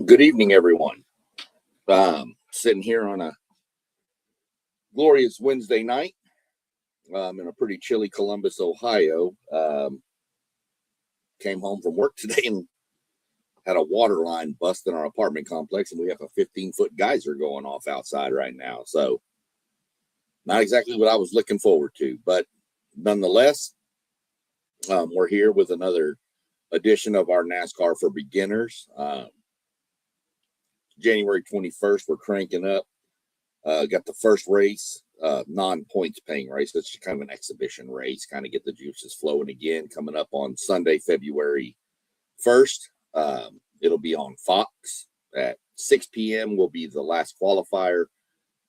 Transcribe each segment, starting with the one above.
Good evening, everyone. Sitting here on a glorious Wednesday night in a pretty chilly Columbus, Ohio. Came home from work today and had a water line bust in our apartment complex, and we have a 15-foot geyser going off outside right now. So not exactly what I was looking forward to, but nonetheless, we're here with another edition of our NASCAR for Beginners. January 21st, we're cranking up. Got the first race, non-points paying race. It's kind of an exhibition race, kind of get the juices flowing again. Coming up on Sunday, February 1st. It'll be on Fox at 6 p.m. will be the last qualifier,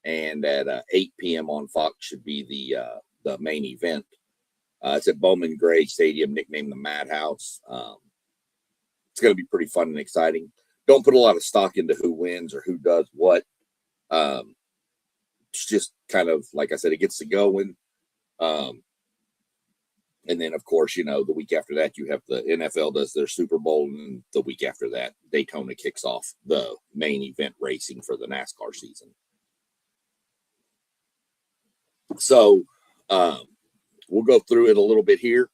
and at 8 p.m. on Fox should be the main event. It's at Bowman Gray Stadium, nicknamed the Madhouse. It's going to be pretty fun and exciting. Don't put a lot of stock into who wins or who does what. It's just kind of, like I said, it gets to going. And then, of course, the week after that, you have the NFL does their Super Bowl. And the week after that, Daytona kicks off the main event racing for the NASCAR season. So we'll go through it a little bit here.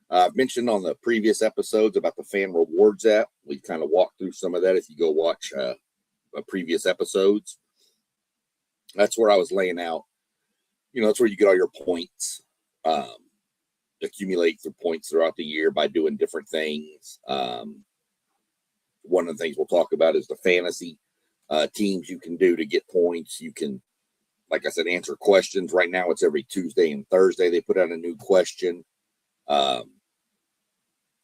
I've mentioned on the previous episodes about the fan rewards app. We kind of walked through some of that if you go watch previous episodes. That's where I was laying out, that's where you get all your points, accumulate the points throughout the year by doing different things. One of the things we'll talk about is the fantasy teams you can do to get points. You can, like I said, answer questions. Right now it's every Tuesday and Thursday. They put out a new question.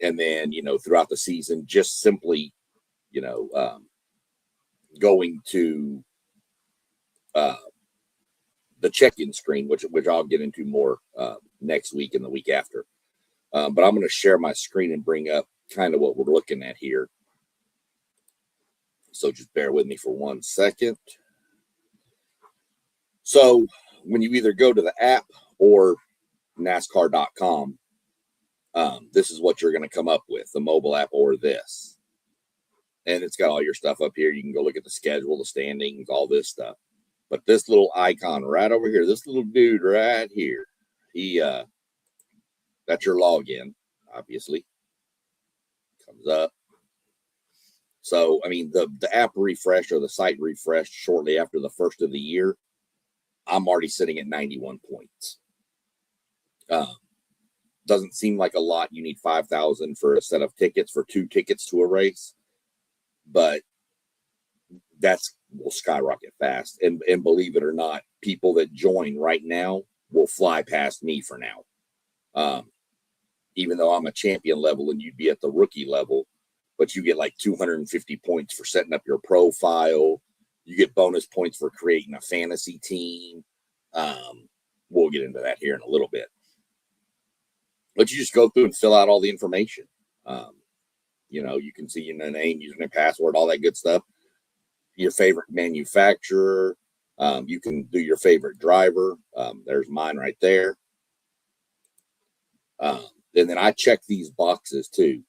And then, throughout the season, just simply, going to the check-in screen, which I'll get into more next week and the week after. But I'm going to share my screen and bring up kind of what we're looking at here. So just bear with me for 1 second. So when you either go to the app or NASCAR.com, this is what you're going to come up with, the mobile app or this. And it's got all your stuff up here. You can go look at the schedule, the standings, all this stuff. But this little icon right over here, this little dude right here, that's your login, obviously. Comes up. So, the app refresh or the site refreshed shortly after the first of the year. I'm already sitting at 91 points. Doesn't seem like a lot. You need 5,000 for a set of tickets for 2 tickets to a race, but will skyrocket fast. And believe it or not, people that join right now will fly past me for now. Even though I'm a champion level and you'd be at the rookie level, but you get like 250 points for setting up your profile. You get bonus points for creating a fantasy team. We'll get into that here in a little bit. But you just go through and fill out all the information. You can see your name, username, password, all that good stuff. Your favorite manufacturer. You can do your favorite driver. There's mine right there. And then I check these boxes too,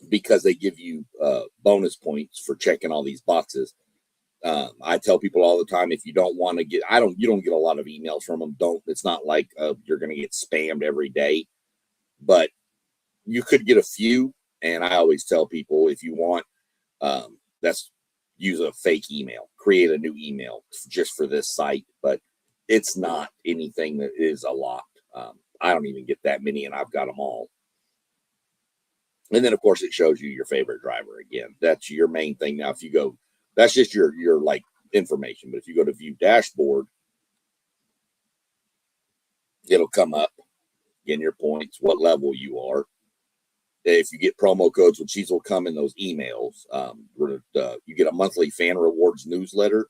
because they give you bonus points for checking all these boxes. I tell people all the time, if you don't want to get, you don't get a lot of emails from them. It's not like you're going to get spammed every day, but you could get a few. And I always tell people, if you want, use a fake email, create a new email just for this site, but it's not anything that is a lot. I don't even get that many, and I've got them all. And then of course it shows you your favorite driver again. That's your main thing. Now, if you go, that's just your like information. But if you go to view dashboard, it'll come up again, your points, what level you are. If you get promo codes, which these will come in those emails, you get a monthly fan rewards newsletter.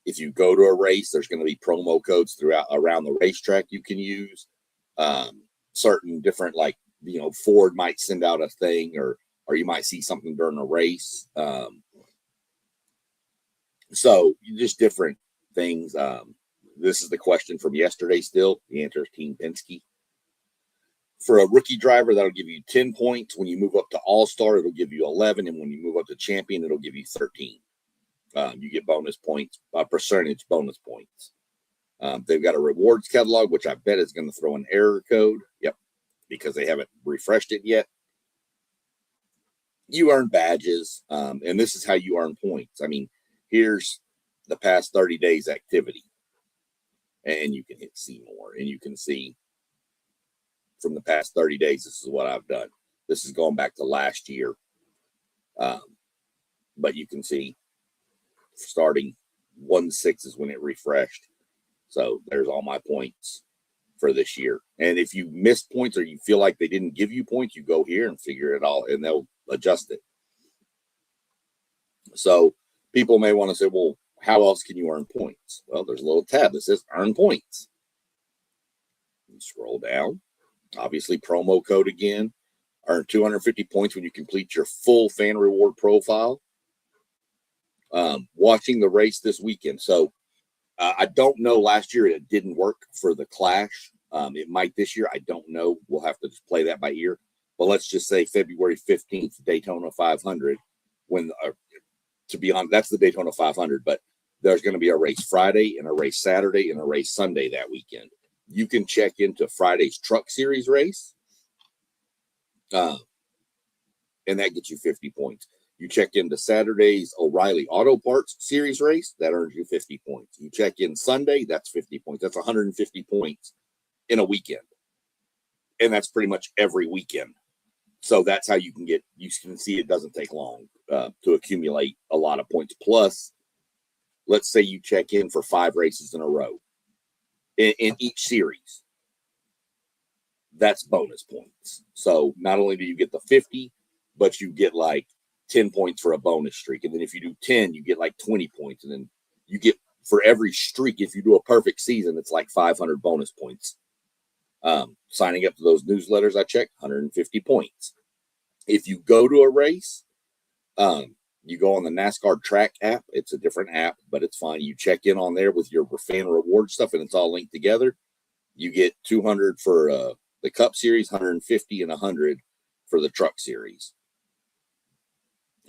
If you go to a race, there's going to be promo codes around the racetrack you can use. Certain different, like, Ford might send out a thing, or you might see something during a race. So just different things. This is the question from yesterday still. The answer is Team Penske. For a rookie driver, that'll give you 10 points. When you move up to all-star, it'll give you 11. And when you move up to champion, it'll give you 13. You get bonus points, percentage bonus points. They've got a rewards catalog, which I bet is going to throw an error code. Yep, because they haven't refreshed it yet. You earn badges, and this is how you earn points. I mean, here's the past 30 days activity. And you can hit see more, and you can see from the past 30 days, this is what I've done. This is going back to last year. But you can see starting 1/6 is when it refreshed. So there's all my points for this year. And if you missed points or you feel like they didn't give you points, you go here and figure it all, and they'll adjust it. So people may want to say, well, how else can you earn points? Well, there's a little tab that says earn points. You scroll down. Obviously, promo code again. Earn 250 points when you complete your full fan reward profile. Watching the race this weekend. So I don't know. Last year it didn't work for the Clash. It might this year. I don't know. We'll have to just play that by ear. But let's just say February 15th, Daytona 500. When, to be honest, that's the Daytona 500. But there's going to be a race Friday and a race Saturday and a race Sunday that weekend. You can check into Friday's Truck Series race, and that gets you 50 points. You check into Saturday's O'Reilly Auto Parts Series race, that earns you 50 points. You check in Sunday, that's 50 points. That's 150 points in a weekend. And that's pretty much every weekend. So that's how you can see it doesn't take long to accumulate a lot of points. Plus, let's say you check in for 5 races in a row. In each series, that's bonus points. So not only do you get the 50, but you get like 10 points for a bonus streak. And then if you do 10, you get like 20 points. And then you get, for every streak, if you do a perfect season, it's like 500 bonus points. Signing up to those newsletters I checked, 150 points. If you go to a race, you go on the NASCAR track app. It's a different app, but it's fine. You check in on there with your fan reward stuff, and it's all linked together. You get 200 for the Cup Series, 150 and 100 for the Truck Series.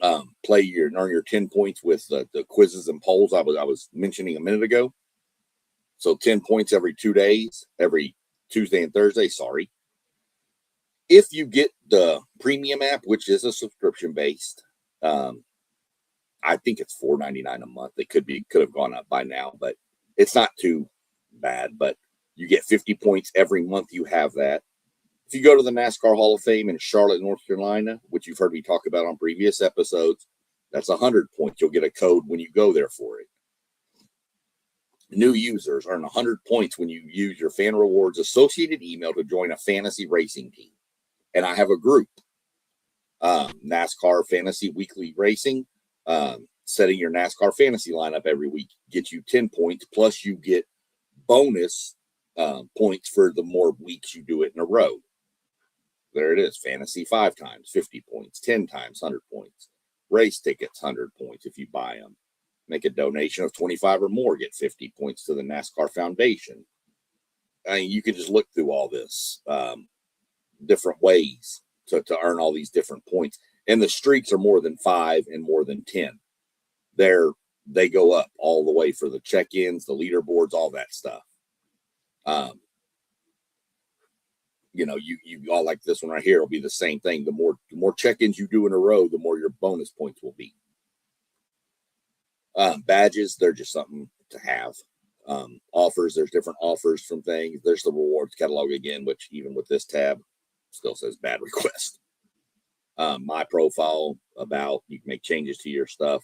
Earn your 10 points with the quizzes and polls I was mentioning a minute ago. So 10 points every 2 days, every Tuesday and Thursday. Sorry. If you get the premium app, which is a subscription based, I think it's $4.99 a month. It could have gone up by now, but it's not too bad. But you get 50 points every month. You have that. If you go to the NASCAR Hall of Fame in Charlotte, North Carolina, which you've heard me talk about on previous episodes, that's 100 points. You'll get a code when you go there for it. New users earn 100 points when you use your Fan Rewards associated email to join a fantasy racing team. And I have a group, NASCAR Fantasy Weekly Racing. Setting your NASCAR fantasy lineup every week gets you 10 points, plus you get bonus points for the more weeks you do it in a row. There it is. Fantasy 5 times, 50 points, 10 times, 100 points. Race tickets, 100 points if you buy them. Make a donation of 25 or more, get 50 points to the NASCAR Foundation. I mean, you can just look through all this, different ways to earn all these different points. And the streaks are more than 5 and more than 10. They go up all the way for the check-ins, the leaderboards, all that stuff. You all like this one right here will be the same thing. The more check-ins you do in a row, the more your bonus points will be. Badges, they're just something to have. Offers, there's different offers from things. There's the rewards catalog again, which even with this tab still says bad request. My profile, about, you can make changes to your stuff.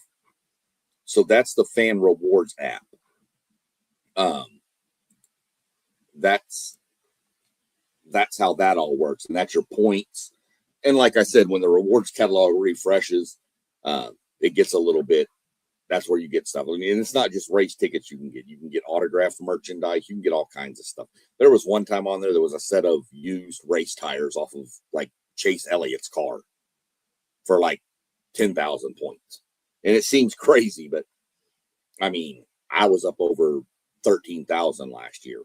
So that's the Fan Rewards app. That's how that all works, and that's your points. And like I said, when the rewards catalog refreshes, it gets a little bit. That's where you get stuff. I mean, and it's not just race tickets you can get. You can get autographed merchandise. You can get all kinds of stuff. There was one time on there was a set of used race tires off of like Chase Elliott's car for like 10,000 points. And it seems crazy, but I mean, I was up over 13,000 last year.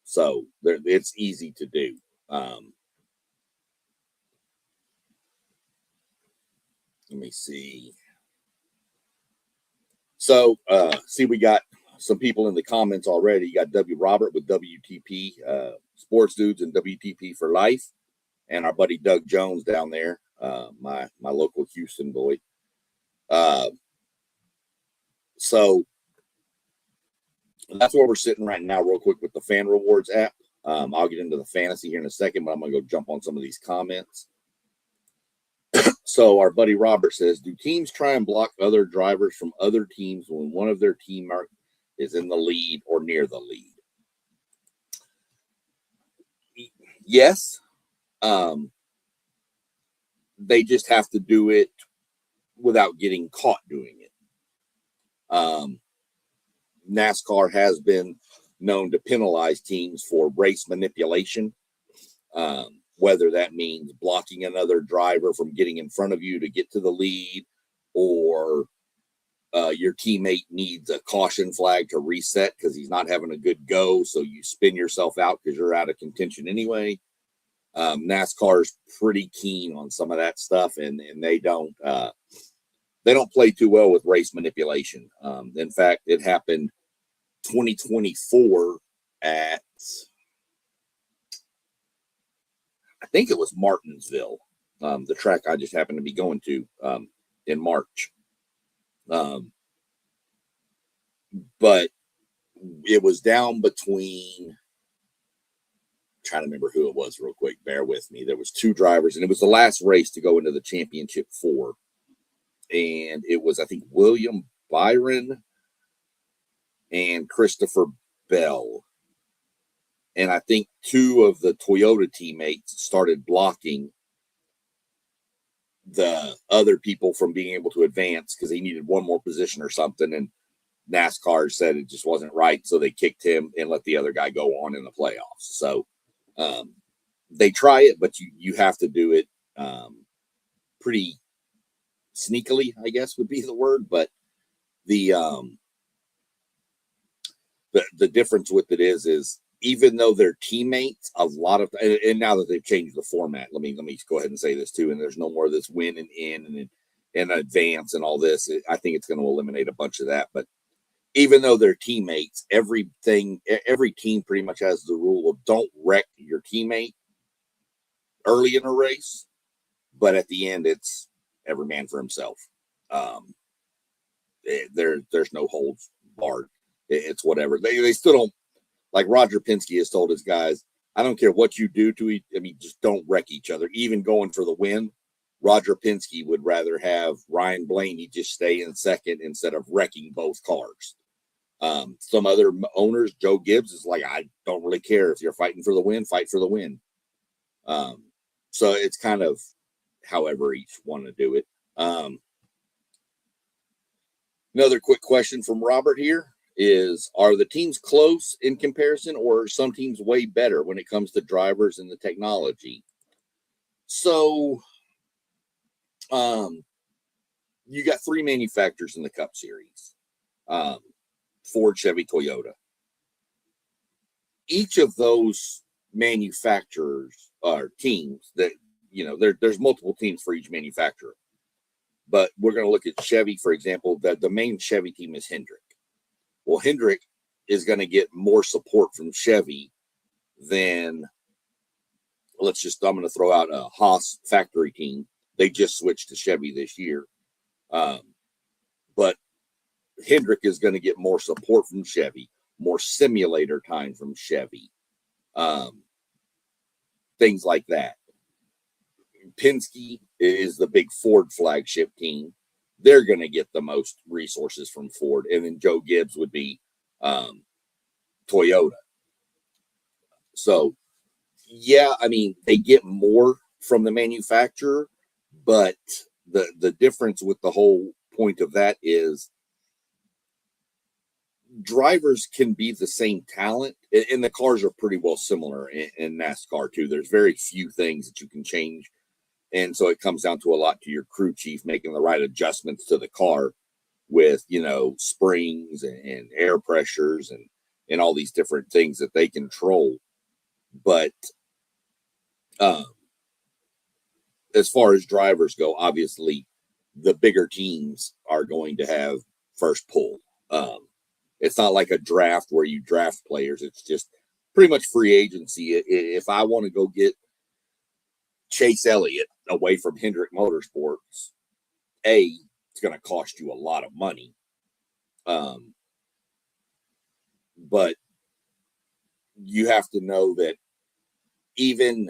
So it's easy to do. Let me see. So, see, we got some people in the comments already. You got W. Robert with WTP Sports Dudes and WTP for Life, and our buddy Doug Jones down there, my local Houston boy. So that's where we're sitting right now, real quick, with the Fan Rewards app. I'll get into the fantasy here in a second, but I'm going to go jump on some of these comments. So our buddy Robert says, do teams try and block other drivers from other teams when one of their team is in the lead or near the lead? Yes. They just have to do it without getting caught doing it. NASCAR has been known to penalize teams for race manipulation, whether that means blocking another driver from getting in front of you to get to the lead, or your teammate needs a caution flag to reset because he's not having a good go, so you spin yourself out because you're out of contention anyway. NASCAR is pretty keen on some of that stuff, and they don't play too well with race manipulation. In fact, it happened 2024 at, I think it was Martinsville, the track I just happened to be going to in March. But it was down between, trying to remember who it was real quick. Bear with me. There was two drivers, and it was the last race to go into the championship 4. And it was, I think, William Byron and Christopher Bell. And I think 2 of the Toyota teammates started blocking the other people from being able to advance because they needed one more position or something. And NASCAR said it just wasn't right. So they kicked him and let the other guy go on in the playoffs. So they try it, but you have to do it pretty sneakily, I guess would be the word. But the difference with it is even though they're teammates, a lot of, and now that they've changed the format, let me go ahead and say this too, and there's no more of this win and in and advance and all this. I think it's going to eliminate a bunch of that. But even though they're teammates, every team pretty much has the rule of don't wreck your teammate early in a race, but at the end, it's every man for himself. There's no holds barred. It's whatever. They still don't, like Roger Penske has told his guys, I don't care what you do to each, I mean, just don't wreck each other. Even going for the win, Roger Penske would rather have Ryan Blaney just stay in second instead of wrecking both cars. Some other owners, Joe Gibbs, is like, I don't really care if you're fighting for the win, fight for the win. So it's kind of however each want to do it. Another quick question from Robert here is, are the teams close in comparison, or are some teams way better when it comes to drivers and the technology? So you got 3 manufacturers in the Cup Series. Ford, Chevy, Toyota. Each of those manufacturers are teams that, there's multiple teams for each manufacturer. But we're going to look at Chevy, for example. The main Chevy team is Hendrick. Well, Hendrick is going to get more support from Chevy than, I'm going to throw out a Haas factory team. They just switched to Chevy this year. But Hendrick is going to get more support from Chevy, more simulator time from Chevy, things like that. Penske is the big Ford flagship team. They're going to get the most resources from Ford. And then Joe Gibbs would be Toyota. So, yeah, I mean, they get more from the manufacturer, but the difference with the whole point of that is drivers can be the same talent, and the cars are pretty well similar in NASCAR too. There's very few things that you can change. And so it comes down to a lot to your crew chief making the right adjustments to the car with, springs and air pressures and all these different things that they control. But Uh, as far as drivers go, obviously the bigger teams are going to have first pull. Um, it's not like a draft where you draft players. It's just pretty much free agency. If I want to go get Chase Elliott away from Hendrick Motorsports, it's going to cost you a lot of money. Um, but you have to know that even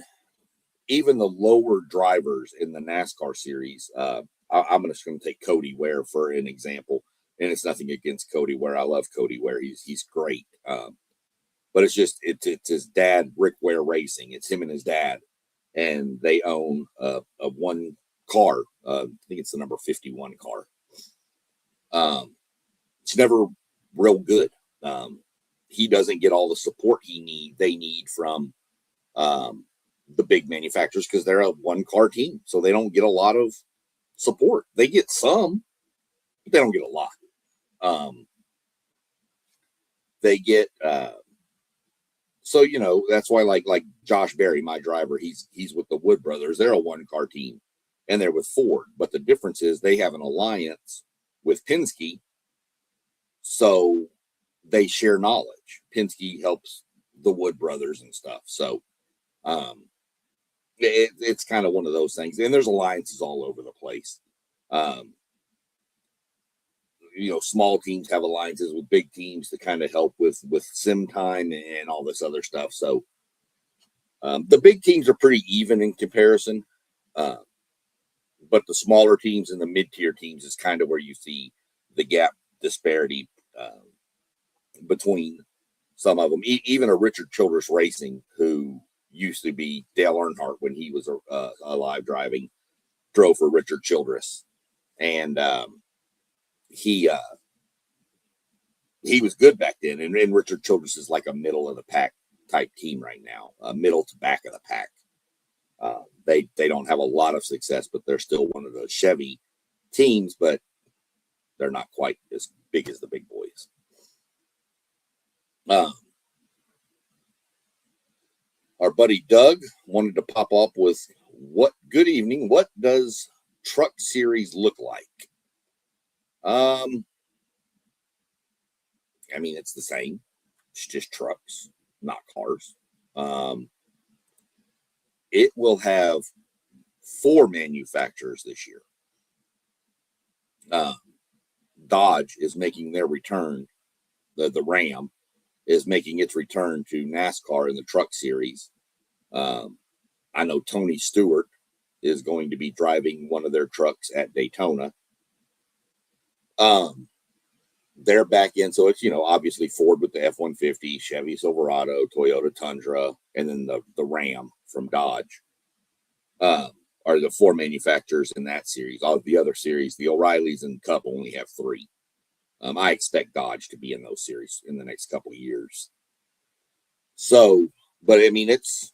the lower drivers in the NASCAR series, I'm just going to take Cody Ware for an example, and it's nothing against Cody Ware. I love Cody Ware. He's great. But it's his dad, Rick Ware Racing. It's him and his dad, and they own a one car. I think it's the number 51 car. It's never real good. He doesn't get all the support they need from the big manufacturers because they're a one car team, so they don't get a lot of support. They get some, but they don't get a lot. They get so that's why like Josh Berry, my driver, he's with the Wood Brothers. They're a one car team, and they're with Ford. But the difference is they have an alliance with Penske, so they share knowledge. Penske helps the Wood Brothers and stuff. So it's kind of one of those things. And there's alliances all over the place. Small teams have alliances with big teams to kind of help with sim time and all this other stuff. So the big teams are pretty even in comparison. But the smaller teams and the mid-tier teams is kind of where you see the gap disparity between some of them. Even a Richard Childress Racing, who used to be Dale Earnhardt when he was alive driving, drove for Richard Childress. And he was good back then. And Richard Childress is like a middle of the pack type team right now, middle to back of the pack. They don't have a lot of success, but they're still one of the Chevy teams, but they're not quite as big as the big boys. Our buddy Doug wanted to pop up with good evening. What does Truck Series look like? I mean, it's the same. It's just trucks, not cars. It will have 4 manufacturers this year. Dodge is making their return. The Ram is making its return to NASCAR in the Truck Series. I know Tony Stewart is going to be driving one of their trucks at Daytona. They're back in, so it's obviously Ford with the F-150, Chevy Silverado, Toyota Tundra, and then the Ram from Dodge are the 4 manufacturers in that series. All of the other series, the O'Reillys and Cup only have 3. I expect Dodge to be in those series in the next couple of years. So, but I mean, it's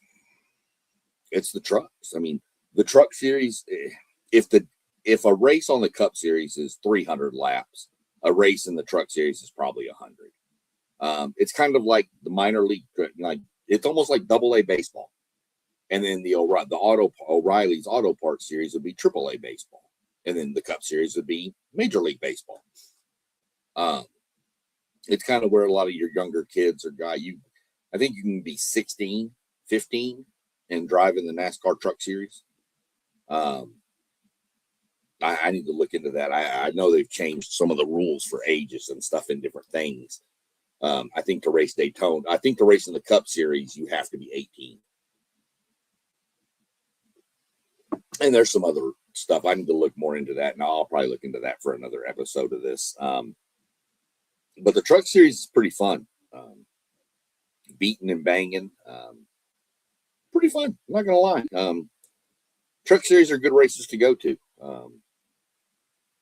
the trucks. I mean, the Truck Series, if a race on the Cup Series is 300 laps, a race in the Truck Series is probably 100. It's kind of like the minor league, like it's almost like AA baseball. And then the O'Reilly's Auto Parts Series would be AAA baseball. And then the Cup Series would be Major League Baseball. It's kind of where a lot of your younger kids are I think you can be 16, 15 and drive in the NASCAR Truck Series. I need to look into that. I know they've changed some of the rules for ages and stuff in different things. I think to race Daytona, I think to race in the Cup Series, you have to be 18. And there's some other stuff. I need to look more into that. And I'll probably look into that for another episode of this. But the Truck Series is pretty fun. Beating and banging. Pretty fun. I'm not going to lie. Truck Series are good races to go to.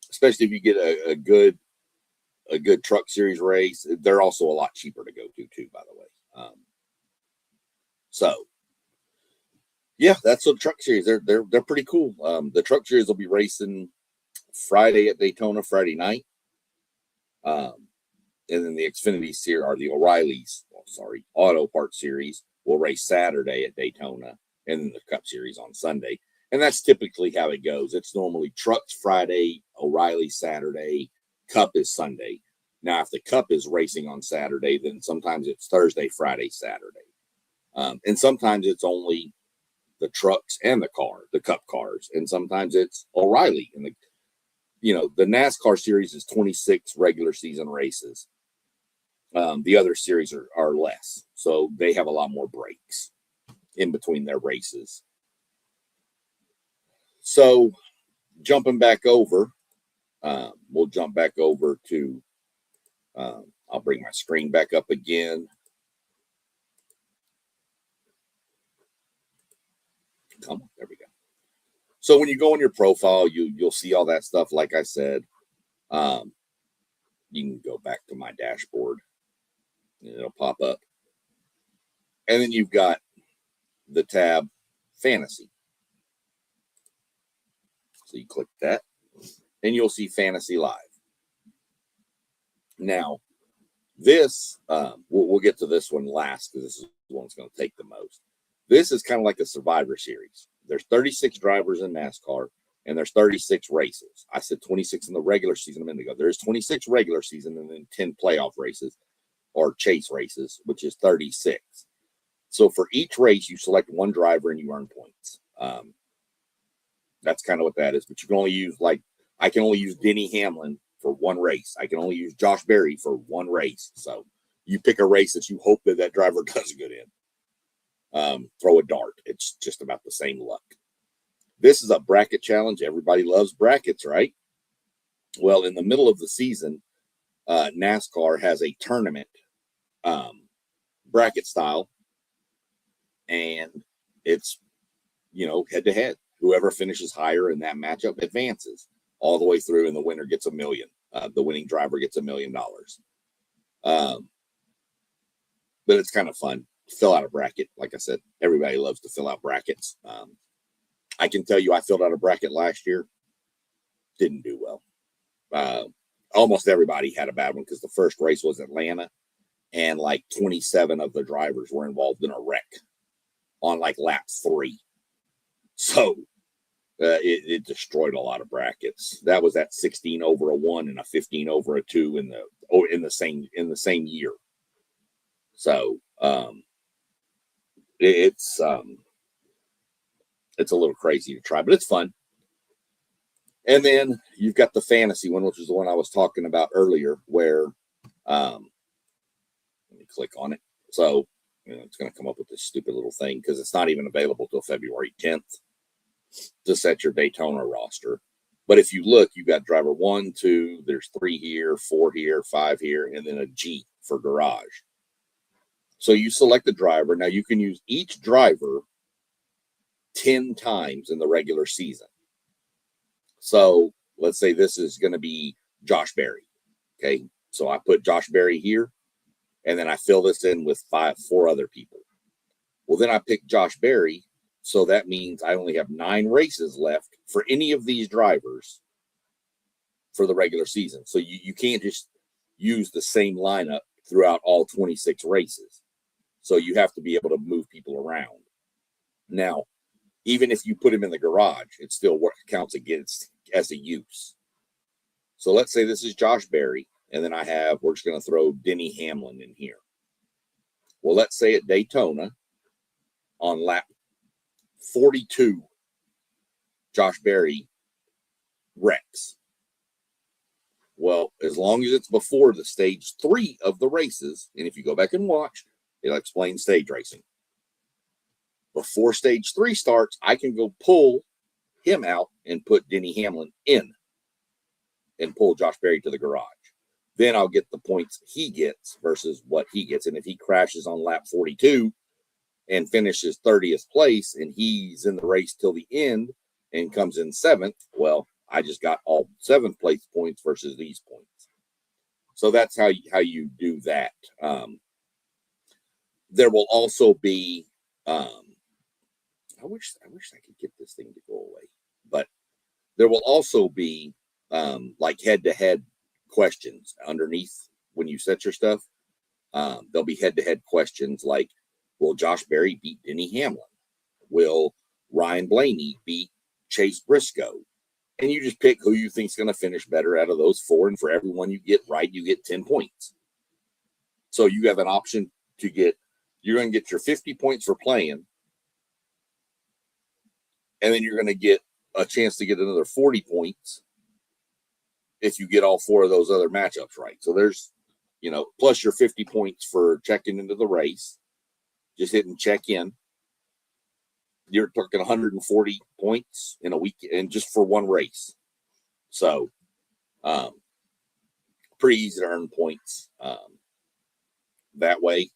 Especially if you get a good Truck Series race. They're also a lot cheaper to go to too, by the way. So yeah, that's the Truck Series. They're pretty cool. The Truck Series will be racing Friday at Daytona, Friday night. And then the Xfinity Series, or the O'Reilly's, Auto Parts Series will race Saturday at Daytona. and then the Cup Series on Sunday. And that's typically how it goes. It's normally trucks Friday, O'Reilly Saturday, Cup is Sunday. Now, if the Cup is racing on Saturday, then sometimes it's Thursday, Friday, Saturday. And sometimes it's only the trucks and the Cup cars. And sometimes it's O'Reilly. And the NASCAR series is 26 regular season races. The other series are less. So they have a lot more breaks in between their races. So jumping back over, we'll jump back over to, I'll bring my screen back up again. Come on, there we go. So when you go on your profile, you'll see all that stuff. Like I said, you can go back to my dashboard and it'll pop up. And then you've got the tab Fantasy. So you click that and you'll see Fantasy Live. Now, this, we'll get to this one last because this is the one that's going to take the most. This is kind of like a Survivor Series. There's 36 drivers in NASCAR, and there's 36 races. I said 26 in the regular season a minute ago. There's 26 regular season and then 10 playoff races or chase races, which is 36. So for each race, you select one driver and you earn points. That's kind of what that is. But you can only use, I can only use Denny Hamlin for one race. I can only use Josh Berry for one race. So you pick a race that you hope that driver does good in. Throw a dart. It's just about the same luck. This is a bracket challenge. Everybody loves brackets, right? Well, in the middle of the season, NASCAR has a tournament bracket style, and it's, head to head. Whoever finishes higher in that matchup advances all the way through, and the winner gets $1 million. The winning driver gets $1 million. But it's kind of fun. Fill out a bracket. Like I said, everybody loves to fill out brackets. I can tell you I filled out a bracket last year. Didn't do well. Almost everybody had a bad one because the first race was Atlanta, and 27 of the drivers were involved in a wreck on lap 3. So it destroyed a lot of brackets. That was at 16 over a 1 and a 15 over a 2 in the same year. So it's a little crazy to try, but it's fun. And then you've got the fantasy one, which is the one I was talking about earlier, where let me click on it. So it's going to come up with this stupid little thing because it's not even available till February 10th to set your Daytona roster. But if you look, you've got driver 1, 2, there's 3 here, 4 here, 5 here, and then a G for garage. So you select the driver. Now you can use each driver 10 times in the regular season. So let's say this is going to be Josh Berry. Okay. So I put Josh Berry here, and then I fill this in with 4 other people. Well, then I pick Josh Berry. So that means I only have 9 races left for any of these drivers for the regular season. So you can't just use the same lineup throughout all 26 races. So you have to be able to move people around. Now, even if you put him in the garage, it still counts against as a use. So let's say this is Josh Berry, and then we're just going to throw Denny Hamlin in here. Well, let's say at Daytona on lap 42, Josh Berry wrecks. Well, as long as it's before the stage 3 of the races, and if you go back and watch, it'll explain stage racing. Before stage 3 starts, I can go pull him out and put Denny Hamlin in and pull Josh Berry to the garage. Then I'll get the points he gets versus what he gets. And if he crashes on lap 42 and finishes 30th place and he's in the race till the end and comes in 7th, well, I just got all 7th place points versus these points. So that's how you do that. There will also be, I wish I could get this thing to go away, but there will also be head-to-head questions underneath when you set your stuff. There'll be head-to-head questions like, will Josh Berry beat Denny Hamlin? will Ryan Blaney beat Chase Briscoe? And you just pick who you think is going to finish better out of those four. And for every one you get right, you get 10 points. So you have an option to get, you're going to get your 50 points for playing. And then you're going to get a chance to get another 40 points if you get all four of those other matchups right. So there's, plus your 50 points for checking into the race, just hitting check in. You're talking 140 points in a week and just for one race. So, pretty easy to earn points that way.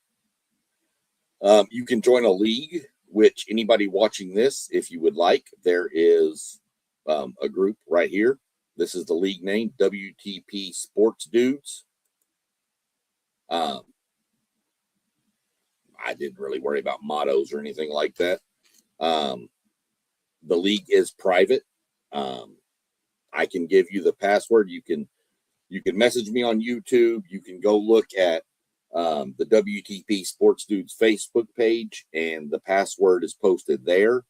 You can join a league, which anybody watching this, if you would like, there is a group right here. This is the league name, WTP Sports Dudes. I didn't really worry about mottos or anything like that. The league is private. I can give you the password. You can message me on YouTube. You can go look at the WTP Sports Dudes Facebook page, and the password is posted there.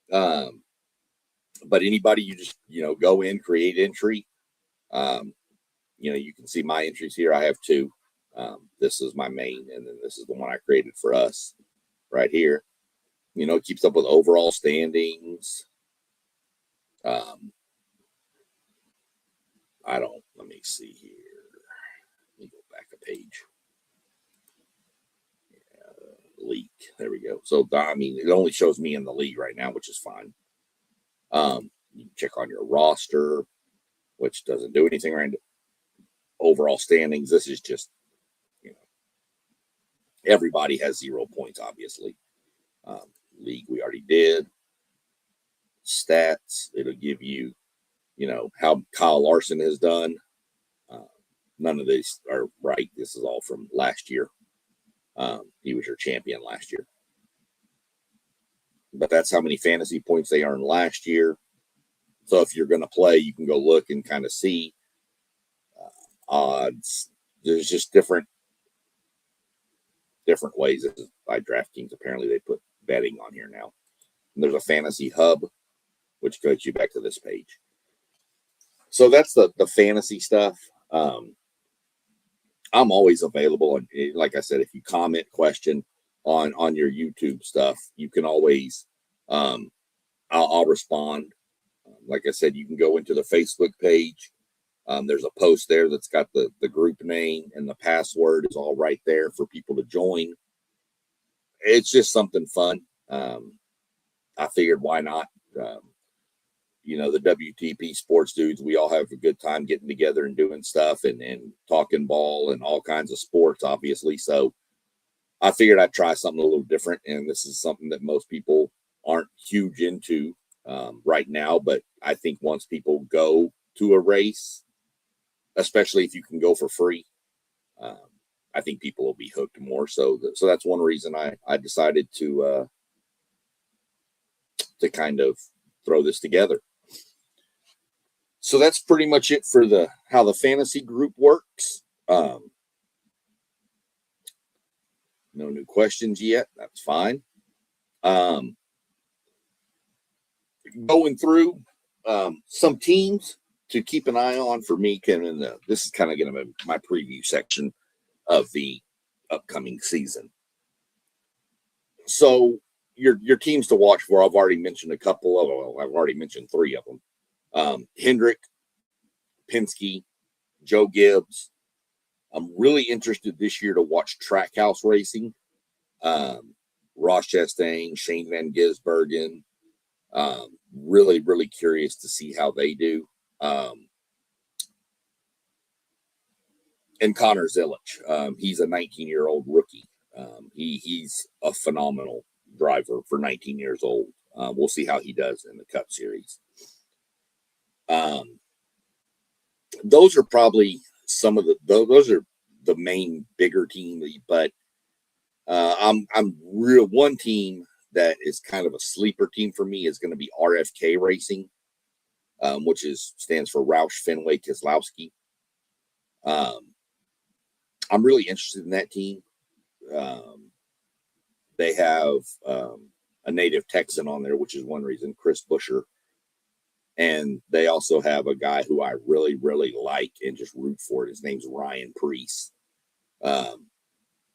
But anybody, you just go in, create entry. You can see my entries here. I have two. This is my main, and then this is the one I created for us right here. It keeps up with overall standings. Let me see here. Let me go back a page. League. There we go. So, it only shows me in the league right now, which is fine. You can check on your roster, which doesn't do anything around overall standings. This is just, everybody has 0 points, obviously. League we already did. Stats, it'll give you, how Kyle Larson has done. None of these are right. This is all from last year. He was your champion last year. But that's how many fantasy points they earned last year. So if you're going to play, you can go look and kind of see odds. There's just different ways. By DraftKings, apparently they put betting on here now. And there's a fantasy hub, which goes you back to this page. So that's the fantasy stuff. I'm always available. And like I said, if you comment, question on your YouTube stuff, you can always, I'll respond. Like I said, you can go into the Facebook page. There's a post there that's got the group name, and the password is all right there for people to join. It's just something fun. I figured, why not? The WTP Sports Dudes, we all have a good time getting together and doing stuff and talking ball and all kinds of sports, obviously. So I figured I'd try something a little different. And this is something that most people aren't huge into right now. But I think once people go to a race, especially if you can go for free, I think people will be hooked more. So that's one reason I decided to kind of throw this together. So that's pretty much it for how the fantasy group works. No new questions yet. That's fine. Going through some teams to keep an eye on for me, and this is kind of going to be my preview section of the upcoming season. So your teams to watch for, I've already mentioned a couple of them. I've already mentioned 3 of them. Hendrick, Penske, Joe Gibbs. I'm really interested this year to watch Trackhouse racing. Ross Chastain, Shane Van Gisbergen. Really, really curious to see how they do. And Connor Zilisch. He's a 19-year-old rookie. He's a phenomenal driver for 19 years old. We'll see how he does in the Cup Series. Those are probably some of those are the main bigger team, but one team that is kind of a sleeper team for me is going to be RFK Racing, which stands for Roush Fenway Keselowski. I'm really interested in that team. They have a native Texan on there, which is one reason, Chris Buescher. And they also have a guy who I really, really like and just root for. His name's Ryan Preece.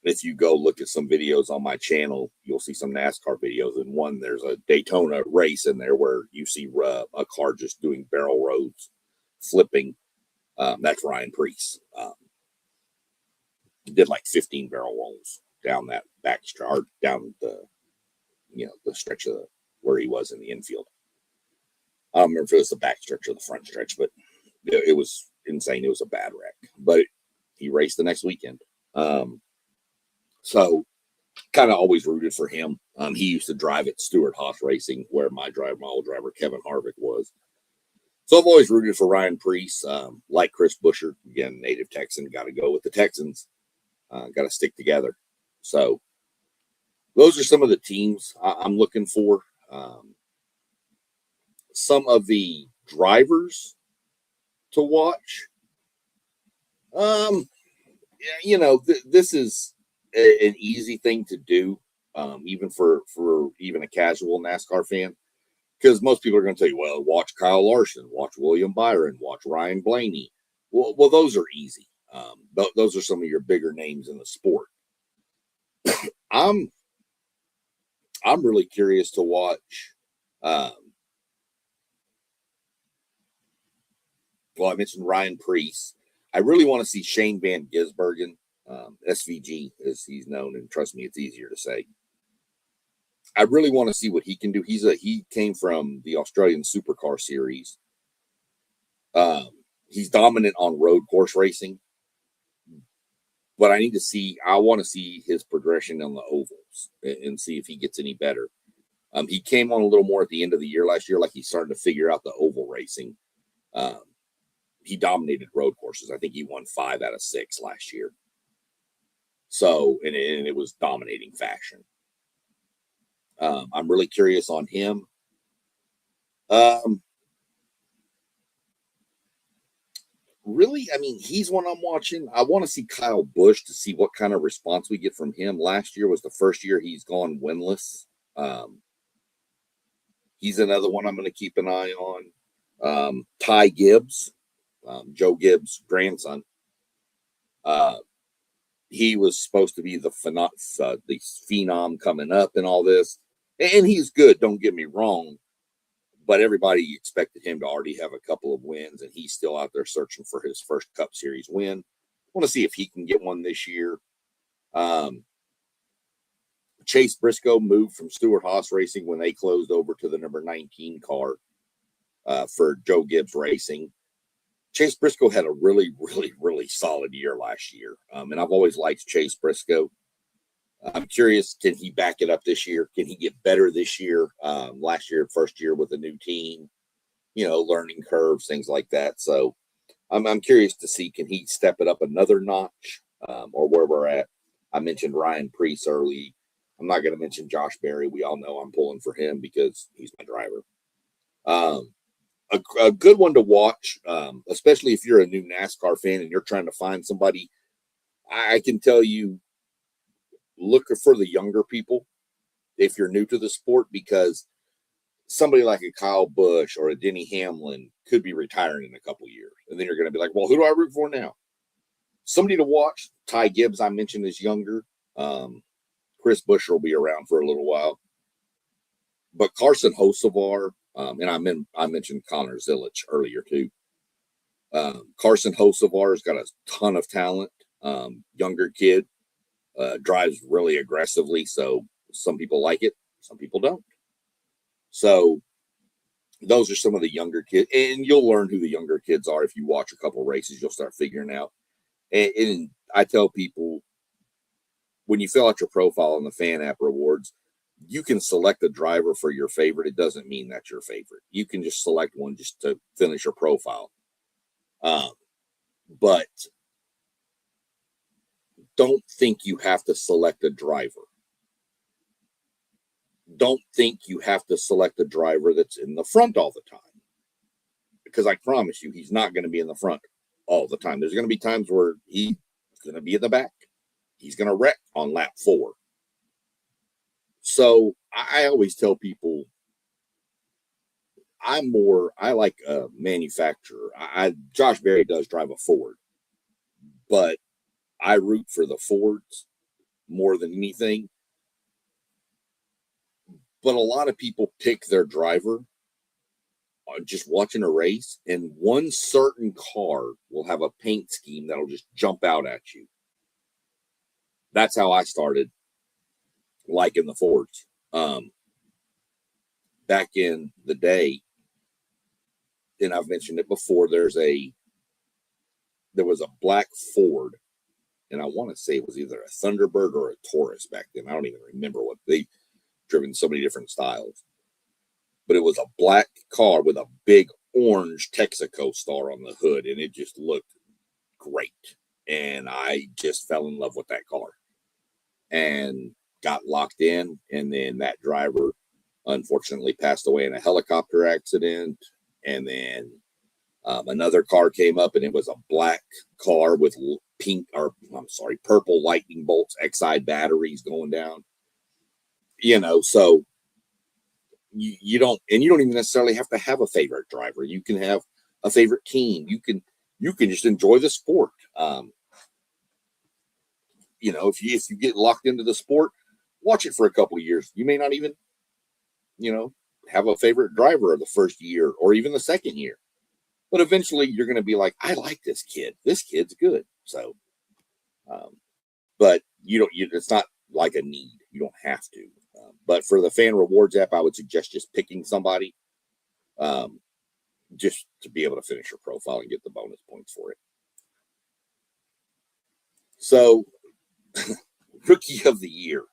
If you go look at some videos on my channel, you'll see some NASCAR videos. And one, there's a Daytona race in there where you see a car just doing barrel rolls, flipping. That's Ryan Preece. He did like 15 barrel rolls down that back stretch, down the stretch of where he was in the infield. I don't remember if it was the back stretch or the front stretch, but it was insane. It was a bad wreck, but he raced the next weekend. So kind of always rooted for him. He used to drive at Stewart Haas Racing, where my old driver, Kevin Harvick, was. So I've always rooted for Ryan Preece, like Chris Buescher. Again, native Texan, got to go with the Texans. Got to stick together. So those are some of the teams I'm looking for. Some of the drivers to watch. This is an easy thing to do, even for even a casual NASCAR fan, because most people are going to tell you, well, watch Kyle Larson, watch William Byron, watch Ryan Blaney. Well, those are easy. Those are some of your bigger names in the sport. I'm really curious to watch. Well, I mentioned Ryan Preece. I really want to see Shane Van Gisbergen, SVG as he's known, and trust me, it's easier to say. I really want to see what he can do. He came from the Australian Supercar Series. He's dominant on road course racing, but I want to see his progression on the ovals and see if he gets any better. He came on a little more at the end of the year last year, like he's starting to figure out the oval racing. He dominated road courses. I think he won 5 out of 6 last year. So, and it was dominating fashion. I'm really curious on him. Really, I mean, he's one I'm watching. I want to see Kyle Busch to see what kind of response we get from him. Last year was the first year he's gone winless. He's another one I'm going to keep an eye on. Ty Gibbs. Joe Gibbs' grandson. He was supposed to be the phenom coming up and all this, and he's good. Don't get me wrong, but everybody expected him to already have a couple of wins, and he's still out there searching for his first Cup Series win. I want to see if he can get one this year. Chase Briscoe moved from Stewart Haas Racing when they closed over to the number 19 car for Joe Gibbs Racing. Chase Briscoe had a really, really, really solid year last year. And I've always liked Chase Briscoe. I'm curious, can he back it up this year? Can he get better this year? Last year, first year with a new team, learning curves, things like that. So I'm curious to see, can he step it up another notch or where we're at? I mentioned Ryan Preece early. I'm not going to mention Josh Berry. We all know I'm pulling for him because he's my driver. A good one to watch, especially if you're a new NASCAR fan and you're trying to find somebody. I can tell you, look for the younger people if you're new to the sport, because somebody like a Kyle Busch or a Denny Hamlin could be retiring in a couple years. And then you're going to be like, well, who do I root for now? Somebody to watch. Ty Gibbs, I mentioned, is younger. Chris Buescher will be around for a little while. But Carson Hocevar, and I mentioned Connor Zilisch earlier too. Carson Hocevar has got a ton of talent. Younger kid, drives really aggressively. So some people like it, some people don't. So those are some of the younger kids, and you'll learn who the younger kids are if you watch a couple races. You'll start figuring out. And I tell people, when you fill out your profile on the Fan App Rewards, you can select a driver for your favorite. It doesn't mean that's your favorite. You can just select one just to finish your profile. But don't think you have to select a driver. Don't think you have to select a driver that's in the front all the time. Because I promise you, he's not going to be in the front all the time. There's going to be times where he's going to be in the back. He's going to wreck on lap 4. So I always tell people I like a manufacturer. Josh Berry does drive a Ford, but I root for the Fords more than anything. But a lot of people pick their driver just watching a race, and one certain car will have a paint scheme that'll just jump out at you. That's how I started liking the Fords. Back in the day, and I've mentioned it before, there was a black Ford, and I want to say it was either a Thunderbird or a Taurus back then. I don't even remember what they driven so many different styles. But it was a black car with a big orange Texaco star on the hood, and it just looked great. And I just fell in love with that car and got locked in. And then that driver unfortunately passed away in a helicopter accident. And then another car came up, and it was a black car with purple lightning bolts, Xi batteries going down. So you don't even necessarily have to have a favorite driver. You can have a favorite team. You can just enjoy the sport. If you get locked into the sport, watch it for a couple of years. You may not even, have a favorite driver of the first year or even the second year. But eventually you're going to be like, I like this kid. This kid's good. So, but it's not like a need. You don't have to. But for the fan rewards app, I would suggest just picking somebody just to be able to finish your profile and get the bonus points for it. So, Rookie of the Year.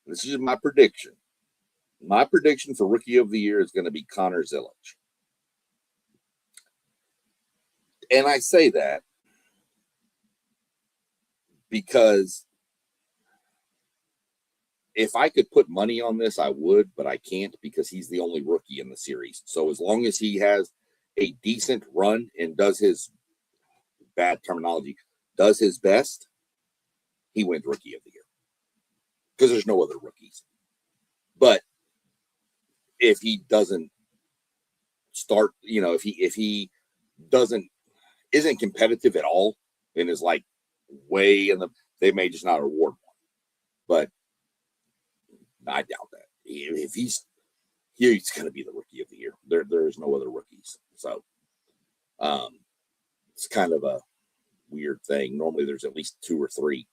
This is my prediction. My prediction for Rookie of the Year is going to be Connor Zilisch. And I say that because if I could put money on this, I would, but I can't because he's the only rookie in the series. So as long as he has a decent run and does his best, he wins Rookie of the Year because there's no other rookies. But if he doesn't start, if he isn't competitive at all and is like way in they may just not award one. But I doubt that. If he's going to be the Rookie of the Year. There is no other rookies. So it's kind of a weird thing. Normally there's at least 2 or 3.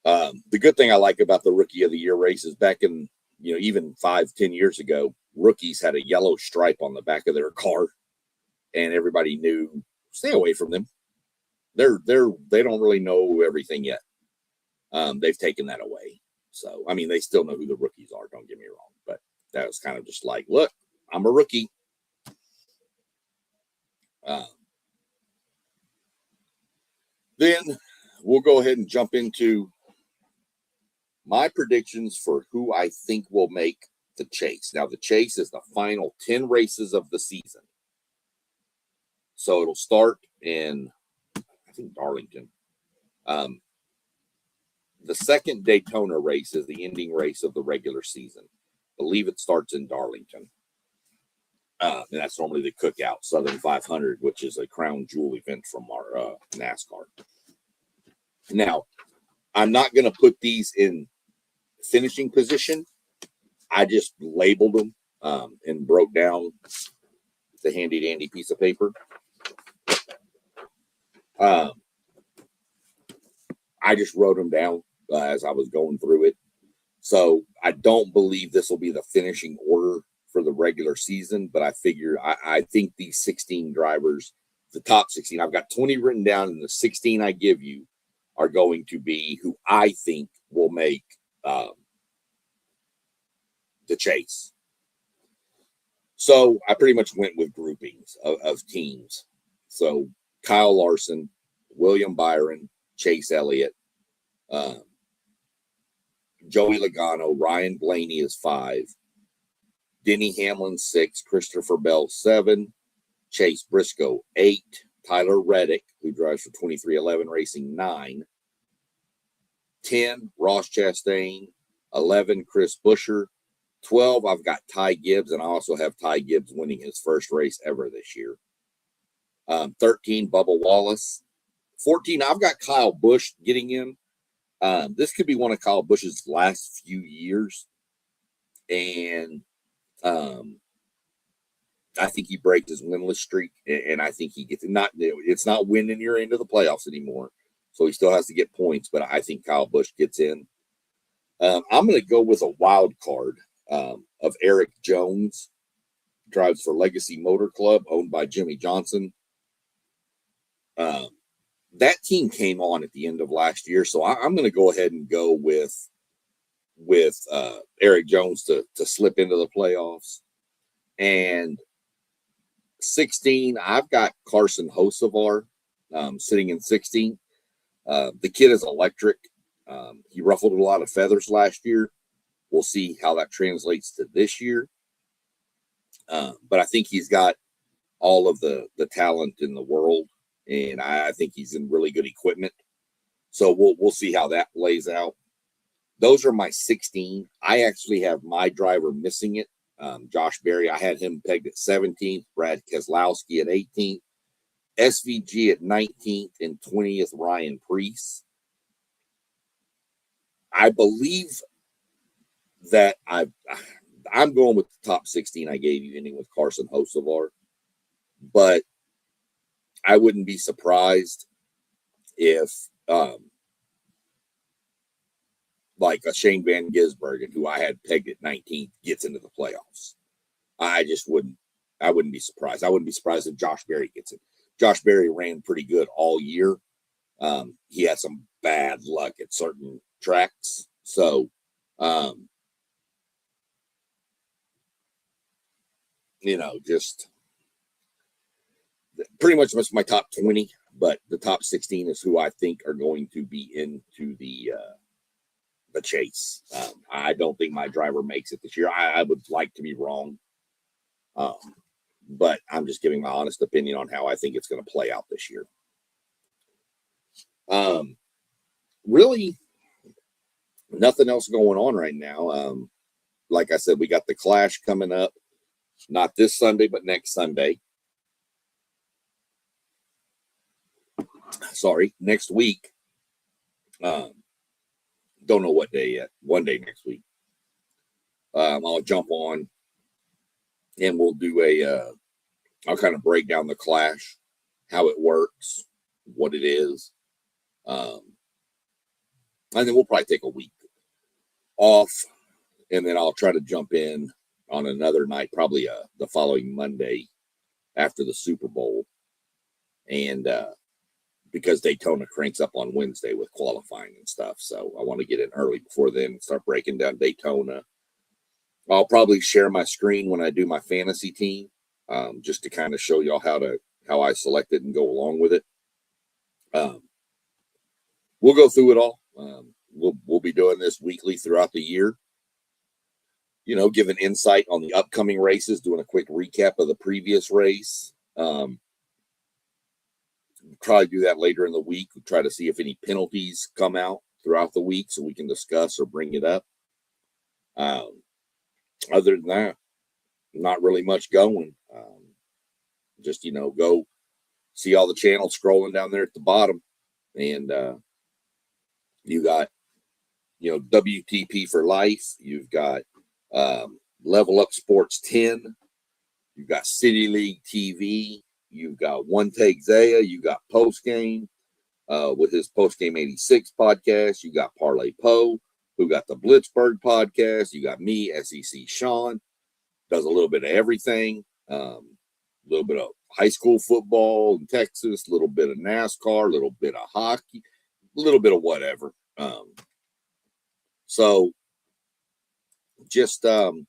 The good thing I like about the Rookie of the Year race is back in, even 5-10 years ago, rookies had a yellow stripe on the back of their car, and everybody knew, stay away from them. They don't really know everything yet. They've taken that away. So, I mean, they still know who the rookies are, don't get me wrong. But that was kind of just like, look, I'm a rookie. Then we'll go ahead and jump into my predictions for who I think will make the chase. Now, the chase is the final 10 races of the season. So it'll start in, I think, Darlington. The second Daytona race is the ending race of the regular season. I believe it starts in Darlington. And that's normally the Cookout Southern 500, which is a crown jewel event from our NASCAR. Now, I'm not going to put these in finishing position. I just labeled them and broke down the handy dandy piece of paper. I just wrote them down as I was going through it. So I don't believe this will be the finishing order for the regular season, but I figure I think these 16 drivers, the top 16, I've got 20 written down, and the 16 I give you are going to be who I think will make the chase. So I pretty much went with groupings of teams. So Kyle Larson, William Byron, Chase Elliott, Joey Logano, Ryan Blaney is 5, Denny Hamlin 6, Christopher Bell 7, Chase Briscoe 8, Tyler Reddick, who drives for 2311 Racing, 9, 10 Ross Chastain, 11, Chris Buescher. 12, I've got Ty Gibbs, and I also have Ty Gibbs winning his first race ever this year. 13, Bubba Wallace. 14, I've got Kyle Busch getting in. This could be one of Kyle Busch's last few years. And I think he breaks his winless streak, and I think he gets it's not winning your into the playoffs anymore. So he still has to get points, but I think Kyle Busch gets in. I'm going to go with a wild card of Eric Jones, drives for Legacy Motor Club, owned by Jimmy Johnson. That team came on at the end of last year, so I'm going to go ahead and go with Eric Jones to slip into the playoffs. And 16, I've got Carson Hocevar sitting in 16. The kid is electric. He ruffled a lot of feathers last year. We'll see how that translates to this year. But I think he's got all of the talent in the world, and I think he's in really good equipment. So we'll see how that plays out. Those are my 16. I actually have my driver missing it. Josh Berry, I had him pegged at 17th. Brad Keselowski at 18th. SVG at 19th, and 20th, Ryan Preece. I believe that I'm going with the top 16 I gave you, ending with Carson Hocevar. But I wouldn't be surprised if like a Shane Van Gisbergen, who I had pegged at 19th, gets into the playoffs. I wouldn't be surprised. I wouldn't be surprised if Josh Berry gets it. Josh Berry ran pretty good all year. He had some bad luck at certain tracks. So, just pretty much my top 20, but the top 16 is who I think are going to be into the chase. I don't think my driver makes it this year. I would like to be wrong. But I'm just giving my honest opinion on how I think it's going to play out this year. Really, nothing else going on right now. Like I said, we got the Clash coming up, not this Sunday, but next Sunday. Sorry, next week. Don't know what day yet. One day next week. I'll jump on and we'll do I'll kind of break down the Clash, how it works, what it is. And then we'll probably take a week off, and then I'll try to jump in on another night, probably the following Monday after the Super Bowl. And because Daytona cranks up on Wednesday with qualifying and stuff. So I want to get in early before then and start breaking down Daytona. I'll probably share my screen when I do my fantasy team, just to kind of show y'all how I select it and go along with it. We'll go through it all. We'll be doing this weekly throughout the year. Giving insight on the upcoming races, doing a quick recap of the previous race. Probably do that later in the week. We'll try to see if any penalties come out throughout the week so we can discuss or bring it up. Other than that, not really much going. Just, go see all the channels scrolling down there at the bottom. And you got, WTP for life. You've got Level Up Sports 10. You've got City League TV. You've got One Take Zaya. You got Post Game with his Post Game 86 podcast. You got Parlay Poe, who got the Blitzburg podcast. You got me, SEC Sean, does a little bit of everything. A little bit of high school football in Texas, a little bit of NASCAR, a little bit of hockey, a little bit of whatever. So just, go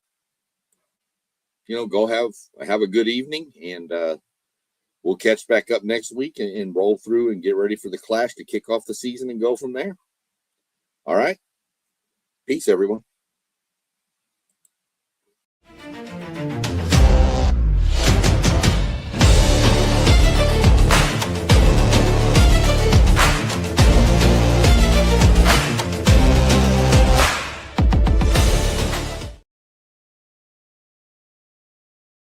have a good evening, and we'll catch back up next week and roll through and get ready for the Clash to kick off the season and go from there. All right. Peace, everyone.